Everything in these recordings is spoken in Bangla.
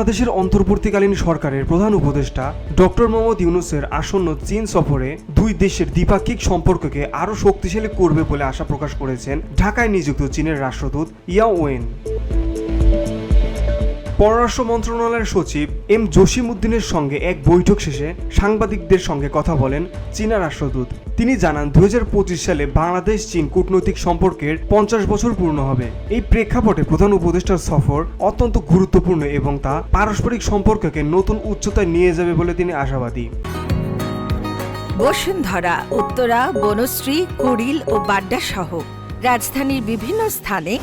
বাংলাদেশের অন্তর্বর্তীকালীন সরকারের প্রধান উপদেষ্টা ডক্টর মোহাম্মদ ইউনূসের আসন্ন চীন সফরে দুই দেশের দ্বিপাক্ষিক সম্পর্ককে আরও শক্তিশালী করবে বলে আশা প্রকাশ করেছেন ঢাকায় নিযুক্ত চীনের রাষ্ট্রদূত ইয়াও ওয়েন। পররাষ্ট্র মন্ত্রণালয়ের সচিব এম জসিমউদ্দিনের সঙ্গে এক বৈঠক শেষে সাংবাদিকদের সঙ্গে কথা বলেন চীনা রাষ্ট্রদূত। তিনি জানান 2025 সালে বাংলাদেশ চীন কূটনৈতিক সম্পর্কের 50 বছর পূর্ণ হবে। এই প্রেক্ষাপটে প্রধান উপদেষ্টার সফর অত্যন্ত গুরুত্বপূর্ণ এবং তা পারস্পরিক সম্পর্ককে নতুন উচ্চতায় নিয়ে যাবে বলে তিনি আশাবাদী। বসুন্ধরা, উত্তরা, বনশ্রী, কুড়িল ও বাড্ডা সহ রাজধানীর বিভিন্ন স্থানে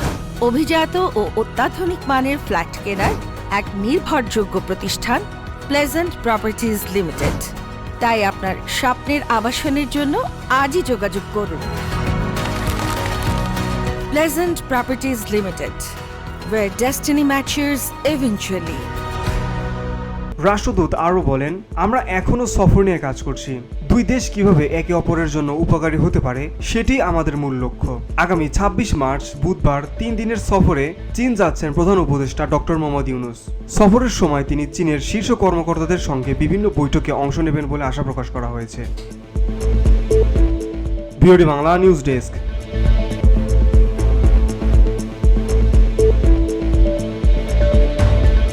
অভিজাত ও অত্যাধুনিক মানের ফ্ল্যাট কেনার এক নির্ভরযোগ্য প্রতিষ্ঠান প্লেজেন্ট প্রপার্টিজ লিমিটেড। তাই আপনার স্বপ্নের আবাসনের জন্য আজই যোগাযোগ করুন। Pleasant properties limited, where destiny matches eventually. রাষ্ট্রদূত আরও বলেন, আমরা এখনও সফর নিয়ে কাজ করছি। দুই দেশ কিভাবে একে অপরের জন্য উপকারী হতে পারে সেটি আমাদের মূল লক্ষ্য। আগামী 26 মার্চ বুধবার 3 দিনের সফরে চীন যাচ্ছেন প্রধান উপদেষ্টা ডক্টর মোহাম্মদ ইউনূস। সফরের সময় তিনি চীনের শীর্ষ কর্মকর্তাদের সঙ্গে বিভিন্ন বৈঠকে অংশ নেবেন বলে আশা প্রকাশ করা হয়েছে। BOD Bangla news desk.